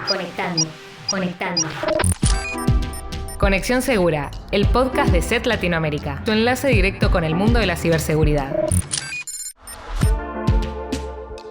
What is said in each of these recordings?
Conectando. Conexión Segura, el podcast de SET Latinoamérica, tu enlace directo con el mundo de la ciberseguridad.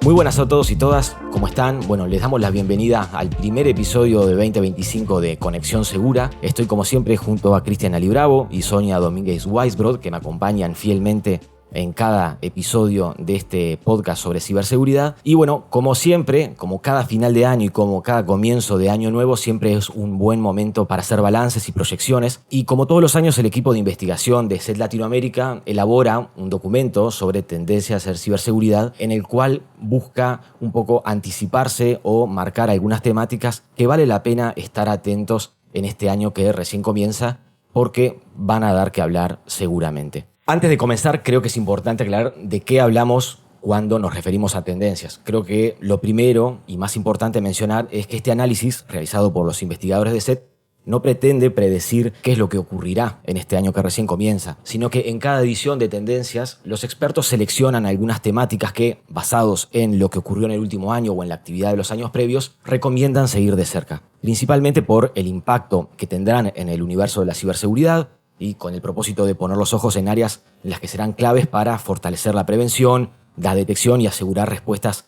Muy buenas a todos y todas, ¿cómo están? Bueno, les damos la bienvenida al primer episodio de 2025 de Conexión Segura. Estoy como siempre junto a Cristian Alibravo y Sonia Domínguez Weisbrod, que me acompañan fielmente en cada episodio de este podcast sobre ciberseguridad. Y bueno, como siempre, como cada final de año y como cada comienzo de año nuevo, siempre es un buen momento para hacer balances y proyecciones. Y como todos los años, el equipo de investigación de SET Latinoamérica elabora un documento sobre tendencias en ciberseguridad en el cual busca un poco anticiparse o marcar algunas temáticas que vale la pena estar atentos en este año que recién comienza, porque van a dar que hablar seguramente. Antes de comenzar, creo que es importante aclarar de qué hablamos cuando nos referimos a tendencias. Creo que lo primero y más importante mencionar es que este análisis, realizado por los investigadores de SET, no pretende predecir qué es lo que ocurrirá en este año que recién comienza, sino que en cada edición de tendencias, los expertos seleccionan algunas temáticas que, basados en lo que ocurrió en el último año o en la actividad de los años previos, recomiendan seguir de cerca, principalmente por el impacto que tendrán en el universo de la ciberseguridad, y con el propósito de poner los ojos en áreas en las que serán claves para fortalecer la prevención, la detección y asegurar respuestas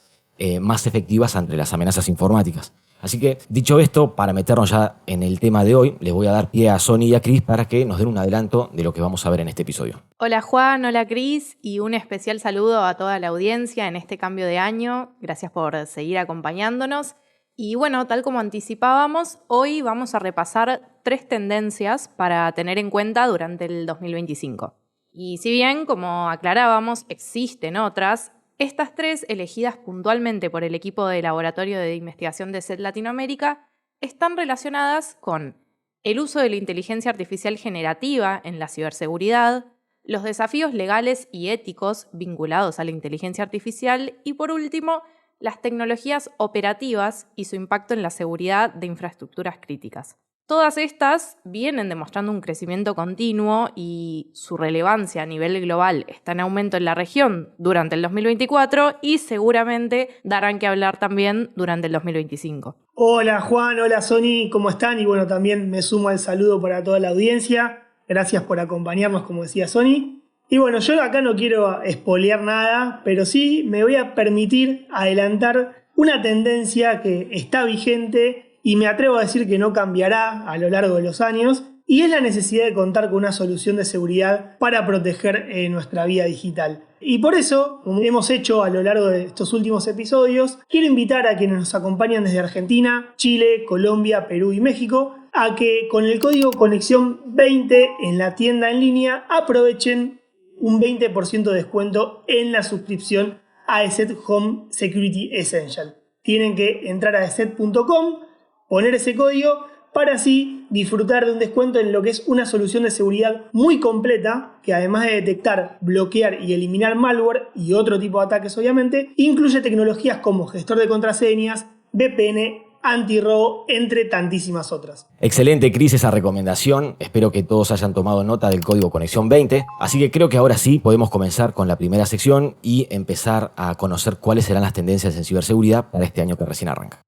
más efectivas ante las amenazas informáticas. Así que, dicho esto, para meternos ya en el tema de hoy, les voy a dar pie a Sony y a Cris para que nos den un adelanto de lo que vamos a ver en este episodio. Hola Juan, hola Cris, y un especial saludo a toda la audiencia en este cambio de año. Gracias por seguir acompañándonos. Y bueno, tal como anticipábamos, hoy vamos a repasar 3 tendencias para tener en cuenta durante el 2025. Y si bien, como aclarábamos, existen otras, estas 3, elegidas puntualmente por el equipo de laboratorio de investigación de SET Latinoamérica, están relacionadas con el uso de la inteligencia artificial generativa en la ciberseguridad, los desafíos legales y éticos vinculados a la inteligencia artificial y, por último, las tecnologías operativas y su impacto en la seguridad de infraestructuras críticas. Todas estas vienen demostrando un crecimiento continuo y su relevancia a nivel global está en aumento en la región durante el 2024 y seguramente darán que hablar también durante el 2025. Hola Juan, hola Sony, ¿cómo están? Y bueno, también me sumo al saludo para toda la audiencia. Gracias por acompañarnos, como decía Sony. Y bueno, yo acá no quiero espolear nada, pero sí me voy a permitir adelantar una tendencia que está vigente y me atrevo a decir que no cambiará a lo largo de los años, y es la necesidad de contar con una solución de seguridad para proteger nuestra vida digital. Y por eso, como hemos hecho a lo largo de estos últimos episodios, quiero invitar a quienes nos acompañan desde Argentina, Chile, Colombia, Perú y México a que con el código Conexión 20 en la tienda en línea aprovechen un 20% de descuento en la suscripción a ESET Home Security Essential. Tienen que entrar a eset.com, poner ese código para así disfrutar de un descuento en lo que es una solución de seguridad muy completa que, además de detectar, bloquear y eliminar malware y otro tipo de ataques obviamente, incluye tecnologías como gestor de contraseñas, VPN, antirrobo, entre tantísimas otras. Excelente, Cris, esa recomendación. Espero que todos hayan tomado nota del código Conexión 20. Así que creo que ahora sí podemos comenzar con la primera sección y empezar a conocer cuáles serán las tendencias en ciberseguridad para este año que recién arranca.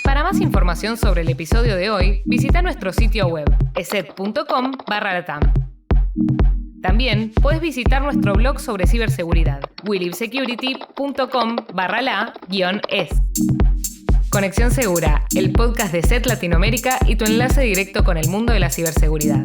Para más información sobre el episodio de hoy, visita nuestro sitio web, eset.com/latam. También puedes visitar nuestro blog sobre ciberseguridad, willivsecurity.com/la-es. Conexión Segura, el podcast de SET Latinoamérica y tu enlace directo con el mundo de la ciberseguridad.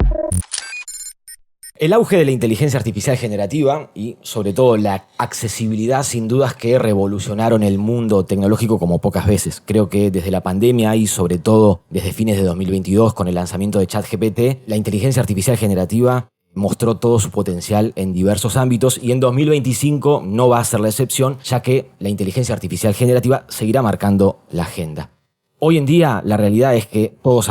El auge de la inteligencia artificial generativa y, sobre todo, la accesibilidad, sin dudas que revolucionaron el mundo tecnológico como pocas veces. Creo que desde la pandemia y, sobre todo, desde fines de 2022, con el lanzamiento de ChatGPT, la inteligencia artificial generativa mostró todo su potencial en diversos ámbitos y en 2025 no va a ser la excepción, ya que la inteligencia artificial generativa seguirá marcando la agenda. Hoy en día la realidad es que todos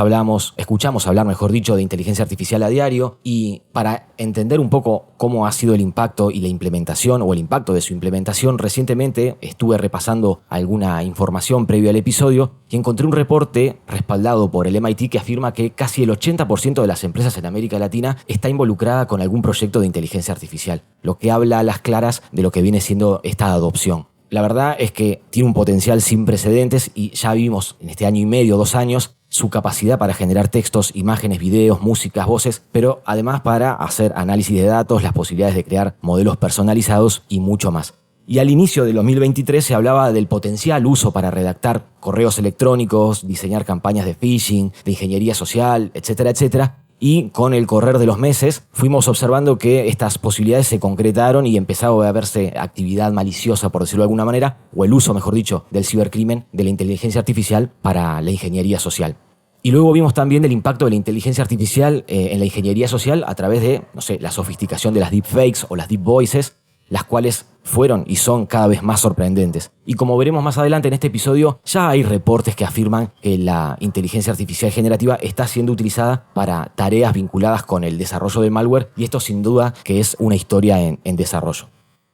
escuchamos hablar, mejor dicho, de inteligencia artificial a diario, y para entender un poco cómo ha sido el impacto y la implementación o el impacto de su implementación, recientemente estuve repasando alguna información previo al episodio y encontré un reporte respaldado por el MIT que afirma que casi el 80% de las empresas en América Latina está involucrada con algún proyecto de inteligencia artificial, lo que habla a las claras de lo que viene siendo esta adopción. La verdad es que tiene un potencial sin precedentes y ya vimos en este año y medio, 2 años, su capacidad para generar textos, imágenes, videos, músicas, voces, pero además para hacer análisis de datos, las posibilidades de crear modelos personalizados y mucho más. Y al inicio del 2023 se hablaba del potencial uso para redactar correos electrónicos, diseñar campañas de phishing, de ingeniería social, etcétera, etcétera. Y con el correr de los meses fuimos observando que estas posibilidades se concretaron y empezaba a verse actividad maliciosa, por decirlo de alguna manera, o el uso, mejor dicho, del cibercrimen, de la inteligencia artificial para la ingeniería social. Y luego vimos también del impacto de la inteligencia artificial en la ingeniería social a través de, la sofisticación de las deepfakes o las deep voices, las cuales fueron y son cada vez más sorprendentes. Y como veremos más adelante en este episodio, ya hay reportes que afirman que la inteligencia artificial generativa está siendo utilizada para tareas vinculadas con el desarrollo de malware, y esto sin duda que es una historia en desarrollo.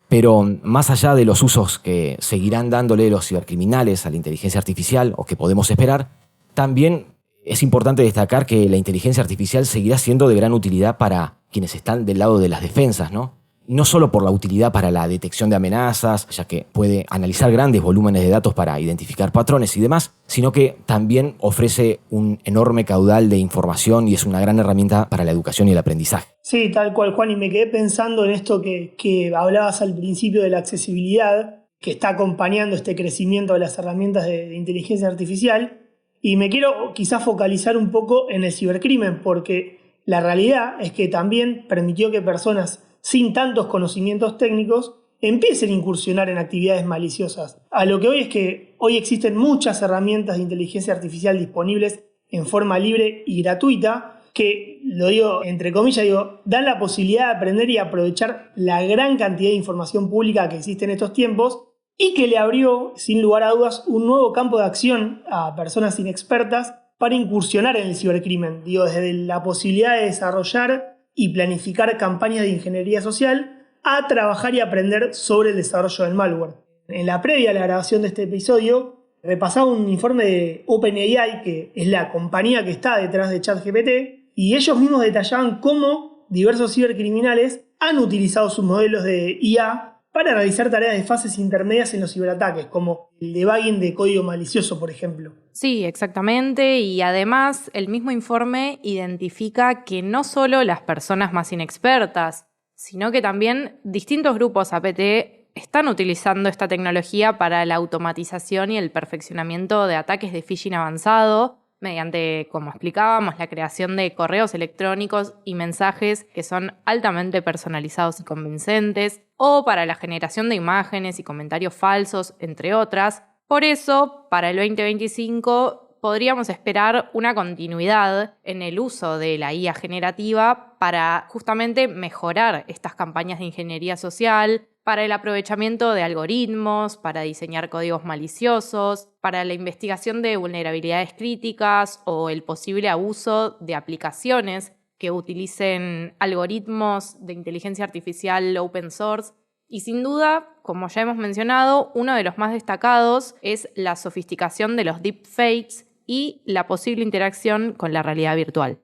Pero más allá de los usos que seguirán dándole los cibercriminales a la inteligencia artificial o que podemos esperar, también es importante destacar que la inteligencia artificial seguirá siendo de gran utilidad para quienes están del lado de las defensas, ¿no? No solo por la utilidad para la detección de amenazas, ya que puede analizar grandes volúmenes de datos para identificar patrones y demás, sino que también ofrece un enorme caudal de información y es una gran herramienta para la educación y el aprendizaje. Sí, tal cual, Juan, y me quedé pensando en esto que hablabas al principio de la accesibilidad, que está acompañando este crecimiento de las herramientas de inteligencia artificial, y me quiero quizás focalizar un poco en el cibercrimen, porque la realidad es que también permitió que personas sin tantos conocimientos técnicos empiecen a incursionar en actividades maliciosas. A lo que hoy es que hoy existen muchas herramientas de inteligencia artificial disponibles en forma libre y gratuita que, lo digo entre comillas, dan la posibilidad de aprender y aprovechar la gran cantidad de información pública que existe en estos tiempos y que le abrió, sin lugar a dudas, un nuevo campo de acción a personas inexpertas para incursionar en el cibercrimen. Desde la posibilidad de desarrollar y planificar campañas de ingeniería social a trabajar y aprender sobre el desarrollo del malware. En la previa a la grabación de este episodio, repasaba un informe de OpenAI, que es la compañía que está detrás de ChatGPT, y ellos mismos detallaban cómo diversos cibercriminales han utilizado sus modelos de IA para realizar tareas de fases intermedias en los ciberataques, como el debugging de código malicioso, por ejemplo. Sí, exactamente, y además el mismo informe identifica que no solo las personas más inexpertas, sino que también distintos grupos APT están utilizando esta tecnología para la automatización y el perfeccionamiento de ataques de phishing avanzado, mediante, como explicábamos, la creación de correos electrónicos y mensajes que son altamente personalizados y convincentes, o para la generación de imágenes y comentarios falsos, entre otras. Por eso, para el 2025 podríamos esperar una continuidad en el uso de la IA generativa para justamente mejorar estas campañas de ingeniería social, para el aprovechamiento de algoritmos, para diseñar códigos maliciosos, para la investigación de vulnerabilidades críticas o el posible abuso de aplicaciones que utilicen algoritmos de inteligencia artificial open source. Y sin duda, como ya hemos mencionado, uno de los más destacados es la sofisticación de los deepfakes y la posible interacción con la realidad virtual.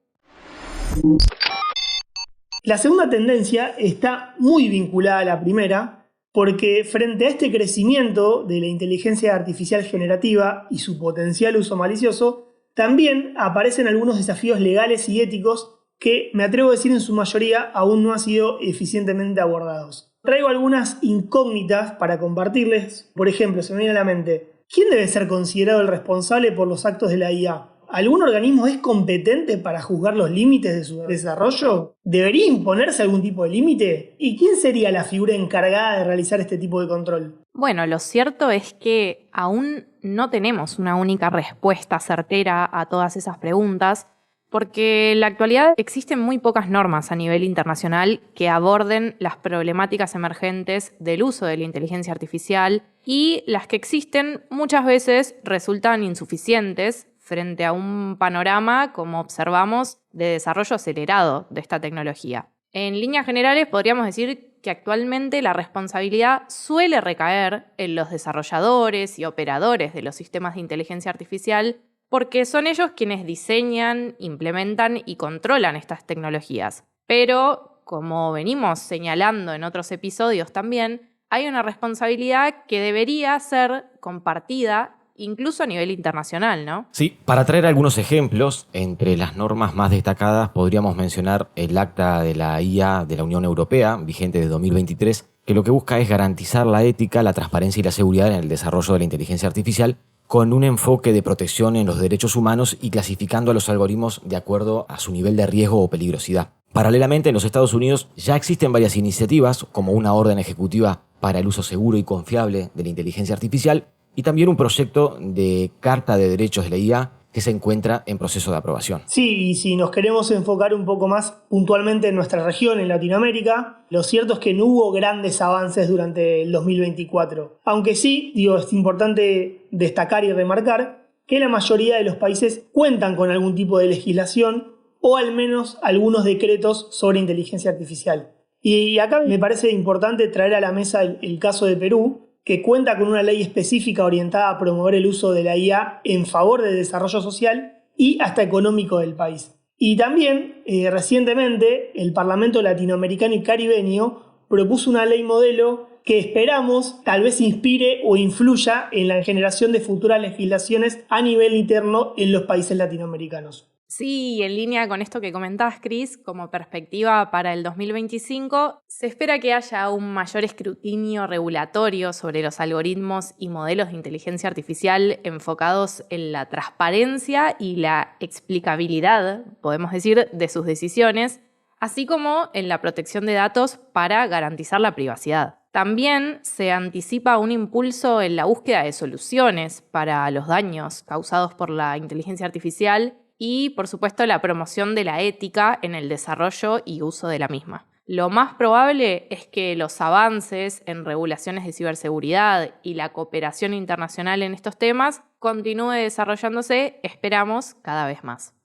La segunda tendencia está muy vinculada a la primera, porque frente a este crecimiento de la inteligencia artificial generativa y su potencial uso malicioso, también aparecen algunos desafíos legales y éticos que, me atrevo a decir en su mayoría, aún no han sido eficientemente abordados. Traigo algunas incógnitas para compartirles. Por ejemplo, se me viene a la mente, ¿quién debe ser considerado el responsable por los actos de la IA? ¿Algún organismo es competente para juzgar los límites de su desarrollo? ¿Debería imponerse algún tipo de límite? ¿Y quién sería la figura encargada de realizar este tipo de control? Bueno, lo cierto es que aún no tenemos una única respuesta certera a todas esas preguntas, porque en la actualidad existen muy pocas normas a nivel internacional que aborden las problemáticas emergentes del uso de la inteligencia artificial, y las que existen muchas veces resultan insuficientes frente a un panorama, como observamos, de desarrollo acelerado de esta tecnología. En líneas generales podríamos decir que actualmente la responsabilidad suele recaer en los desarrolladores y operadores de los sistemas de inteligencia artificial, porque son ellos quienes diseñan, implementan y controlan estas tecnologías. Pero, como venimos señalando en otros episodios también, hay una responsabilidad que debería ser compartida incluso a nivel internacional, ¿no? Sí, para traer algunos ejemplos, entre las normas más destacadas podríamos mencionar el Acta de la IA de la Unión Europea, vigente de 2023, que lo que busca es garantizar la ética, la transparencia y la seguridad en el desarrollo de la inteligencia artificial, con un enfoque de protección en los derechos humanos y clasificando a los algoritmos de acuerdo a su nivel de riesgo o peligrosidad. Paralelamente, en los Estados Unidos ya existen varias iniciativas, como una orden ejecutiva para el uso seguro y confiable de la inteligencia artificial, y también un proyecto de Carta de Derechos de la IA que se encuentra en proceso de aprobación. Sí, y si nos queremos enfocar un poco más puntualmente en nuestra región, en Latinoamérica, lo cierto es que no hubo grandes avances durante el 2024. Aunque sí, es importante destacar y remarcar que la mayoría de los países cuentan con algún tipo de legislación o al menos algunos decretos sobre inteligencia artificial. Y acá me parece importante traer a la mesa el caso de Perú, que cuenta con una ley específica orientada a promover el uso de la IA en favor del desarrollo social y hasta económico del país. Y también, recientemente, el Parlamento Latinoamericano y Caribeño propuso una ley modelo que esperamos tal vez inspire o influya en la generación de futuras legislaciones a nivel interno en los países latinoamericanos. Sí, en línea con esto que comentás, Cris, como perspectiva para el 2025, se espera que haya un mayor escrutinio regulatorio sobre los algoritmos y modelos de inteligencia artificial enfocados en la transparencia y la explicabilidad, podemos decir, de sus decisiones, así como en la protección de datos para garantizar la privacidad. También se anticipa un impulso en la búsqueda de soluciones para los daños causados por la inteligencia artificial y, por supuesto, la promoción de la ética en el desarrollo y uso de la misma. Lo más probable es que los avances en regulaciones de ciberseguridad y la cooperación internacional en estos temas continúe desarrollándose, esperamos, cada vez más.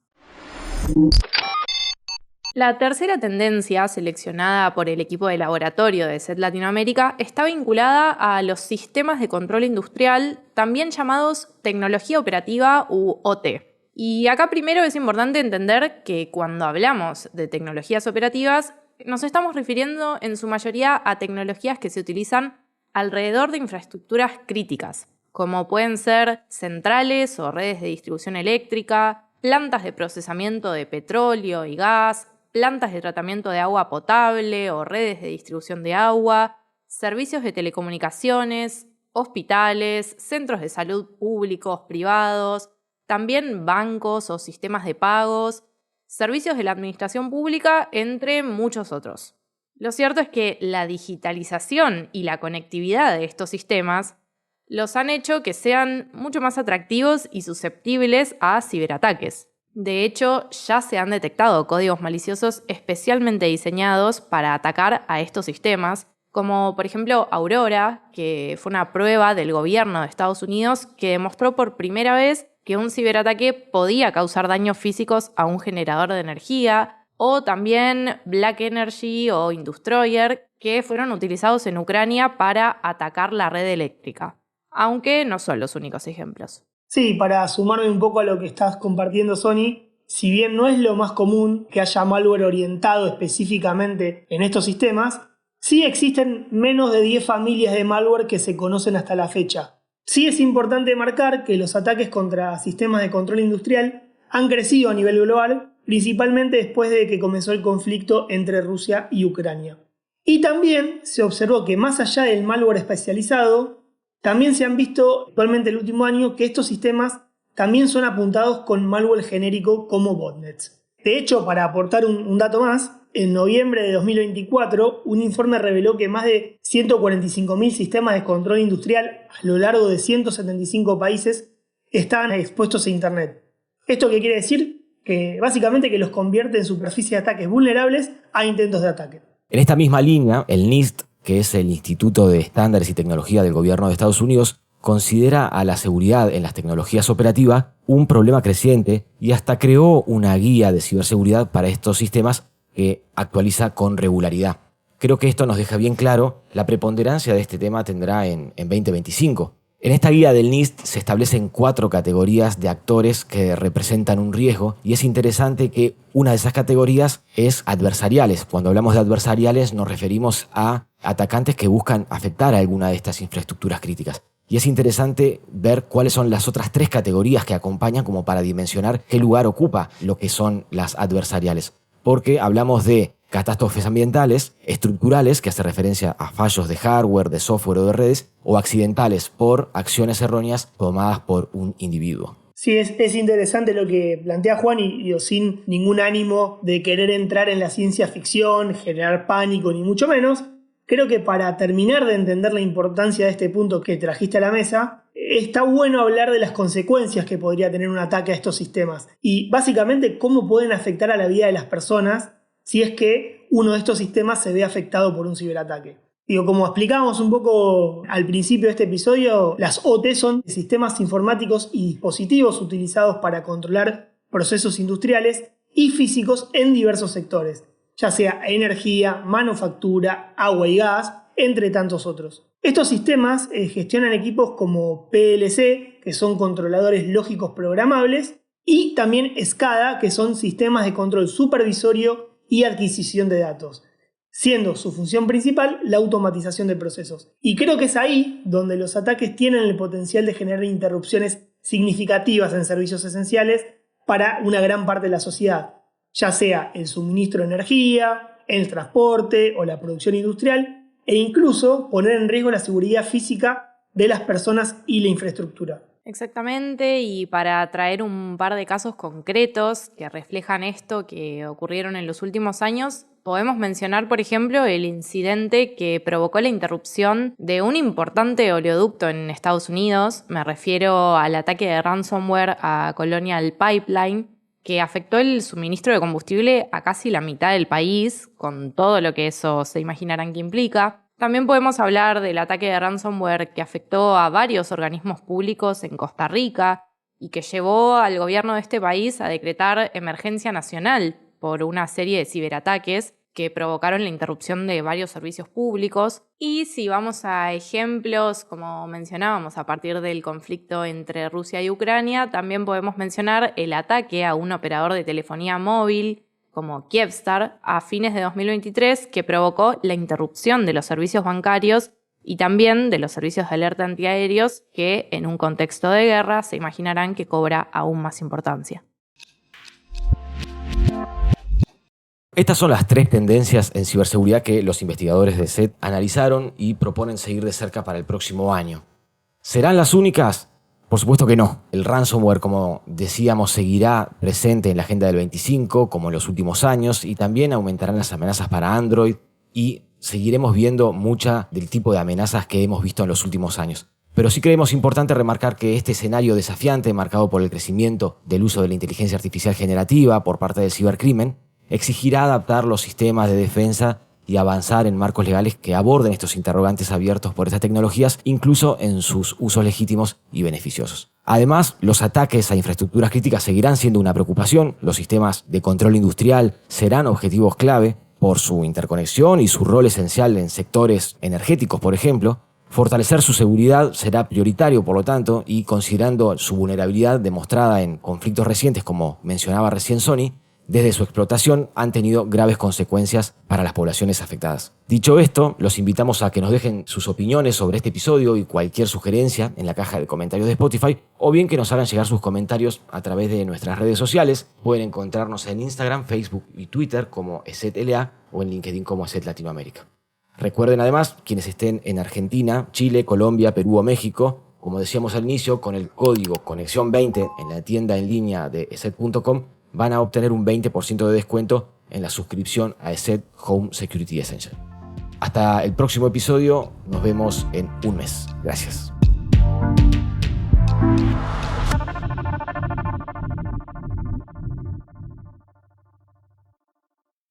La tercera tendencia seleccionada por el equipo de laboratorio de SET Latinoamérica está vinculada a los sistemas de control industrial, también llamados tecnología operativa u OT. Y acá primero es importante entender que cuando hablamos de tecnologías operativas, nos estamos refiriendo en su mayoría a tecnologías que se utilizan alrededor de infraestructuras críticas, como pueden ser centrales o redes de distribución eléctrica, plantas de procesamiento de petróleo y gas, plantas de tratamiento de agua potable o redes de distribución de agua, servicios de telecomunicaciones, hospitales, centros de salud públicos, privados, también bancos o sistemas de pagos, servicios de la administración pública, entre muchos otros. Lo cierto es que la digitalización y la conectividad de estos sistemas los han hecho que sean mucho más atractivos y susceptibles a ciberataques. De hecho, ya se han detectado códigos maliciosos especialmente diseñados para atacar a estos sistemas, como por ejemplo Aurora, que fue una prueba del gobierno de Estados Unidos que demostró por primera vez que un ciberataque podía causar daños físicos a un generador de energía, o también Black Energy o Industroyer, que fueron utilizados en Ucrania para atacar la red eléctrica, aunque no son los únicos ejemplos. Sí, para sumarme un poco a lo que estás compartiendo, Sony, si bien no es lo más común que haya malware orientado específicamente en estos sistemas, sí existen menos de 10 familias de malware que se conocen hasta la fecha. Sí es importante marcar que los ataques contra sistemas de control industrial han crecido a nivel global, principalmente después de que comenzó el conflicto entre Rusia y Ucrania. Y también se observó que más allá del malware especializado, también se han visto actualmente el último año que estos sistemas también son apuntados con malware genérico como botnets. De hecho, para aportar un dato más, en noviembre de 2024, un informe reveló que más de 145.000 sistemas de control industrial a lo largo de 175 países estaban expuestos a Internet. ¿Esto qué quiere decir? Que básicamente que los convierte en superficies de ataques vulnerables a intentos de ataque. En esta misma línea, el NIST, que es el Instituto de Estándares y Tecnología del Gobierno de Estados Unidos, considera a la seguridad en las tecnologías operativas un problema creciente y hasta creó una guía de ciberseguridad para estos sistemas que actualiza con regularidad. Creo que esto nos deja bien claro la preponderancia de este tema tendrá en 2025. En esta guía del NIST se establecen 4 categorías de actores que representan un riesgo y es interesante que una de esas categorías es adversariales. Cuando hablamos de adversariales nos referimos a atacantes que buscan afectar a alguna de estas infraestructuras críticas. Y es interesante ver cuáles son las otras 3 categorías que acompañan como para dimensionar qué lugar ocupa lo que son las adversariales. Porque hablamos de catástrofes ambientales, estructurales, que hace referencia a fallos de hardware, de software o de redes, o accidentales por acciones erróneas tomadas por un individuo. Sí, es interesante lo que plantea Juan y sin ningún ánimo de querer entrar en la ciencia ficción, generar pánico, ni mucho menos. Creo que para terminar de entender la importancia de este punto que trajiste a la mesa, está bueno hablar de las consecuencias que podría tener un ataque a estos sistemas y básicamente cómo pueden afectar a la vida de las personas si es que uno de estos sistemas se ve afectado por un ciberataque. Como explicábamos un poco al principio de este episodio, las OT son sistemas informáticos y dispositivos utilizados para controlar procesos industriales y físicos en diversos sectores, ya sea energía, manufactura, agua y gas, entre tantos otros. Estos sistemas gestionan equipos como PLC, que son controladores lógicos programables, y también SCADA, que son sistemas de control supervisorio y adquisición de datos, siendo su función principal la automatización de procesos. Y creo que es ahí donde los ataques tienen el potencial de generar interrupciones significativas en servicios esenciales para una gran parte de la sociedad, ya sea el suministro de energía, el transporte o la producción industrial, e incluso poner en riesgo la seguridad física de las personas y la infraestructura. Exactamente, y para traer un par de casos concretos que reflejan esto que ocurrieron en los últimos años, podemos mencionar, por ejemplo, el incidente que provocó la interrupción de un importante oleoducto en Estados Unidos. Me refiero al ataque de ransomware a Colonial Pipeline, que afectó el suministro de combustible a casi la mitad del país, con todo lo que eso se imaginarán que implica. También podemos hablar del ataque de ransomware que afectó a varios organismos públicos en Costa Rica y que llevó al gobierno de este país a decretar emergencia nacional por una serie de ciberataques que provocaron la interrupción de varios servicios públicos. Y si vamos a ejemplos, como mencionábamos, a partir del conflicto entre Rusia y Ucrania, también podemos mencionar el ataque a un operador de telefonía móvil como Kyivstar a fines de 2023 que provocó la interrupción de los servicios bancarios y también de los servicios de alerta antiaéreos que en un contexto de guerra se imaginarán que cobra aún más importancia. Estas son las 3 tendencias en ciberseguridad que los investigadores de SET analizaron y proponen seguir de cerca para el próximo año. ¿Serán las únicas? Por supuesto que no. El ransomware, como decíamos, seguirá presente en la agenda del 25, como en los últimos años, y también aumentarán las amenazas para Android y seguiremos viendo mucha del tipo de amenazas que hemos visto en los últimos años. Pero sí creemos importante remarcar que este escenario desafiante, marcado por el crecimiento del uso de la inteligencia artificial generativa por parte del cibercrimen, exigirá adaptar los sistemas de defensa y avanzar en marcos legales que aborden estos interrogantes abiertos por estas tecnologías, incluso en sus usos legítimos y beneficiosos. Además, los ataques a infraestructuras críticas seguirán siendo una preocupación. Los sistemas de control industrial serán objetivos clave por su interconexión y su rol esencial en sectores energéticos, por ejemplo. Fortalecer su seguridad será prioritario, por lo tanto, y considerando su vulnerabilidad demostrada en conflictos recientes, como mencionaba recién Sony, desde su explotación han tenido graves consecuencias para las poblaciones afectadas. Dicho esto, los invitamos a que nos dejen sus opiniones sobre este episodio y cualquier sugerencia en la caja de comentarios de Spotify, o bien que nos hagan llegar sus comentarios a través de nuestras redes sociales. Pueden encontrarnos en Instagram, Facebook y Twitter como ESETLA o en LinkedIn como ESET Latinoamérica. Recuerden además, quienes estén en Argentina, Chile, Colombia, Perú o México, como decíamos al inicio, con el código Conexión20 en la tienda en línea de ESET.com, van a obtener un 20% de descuento en la suscripción a ESET Home Security Essential. Hasta el próximo episodio, nos vemos en un mes. Gracias.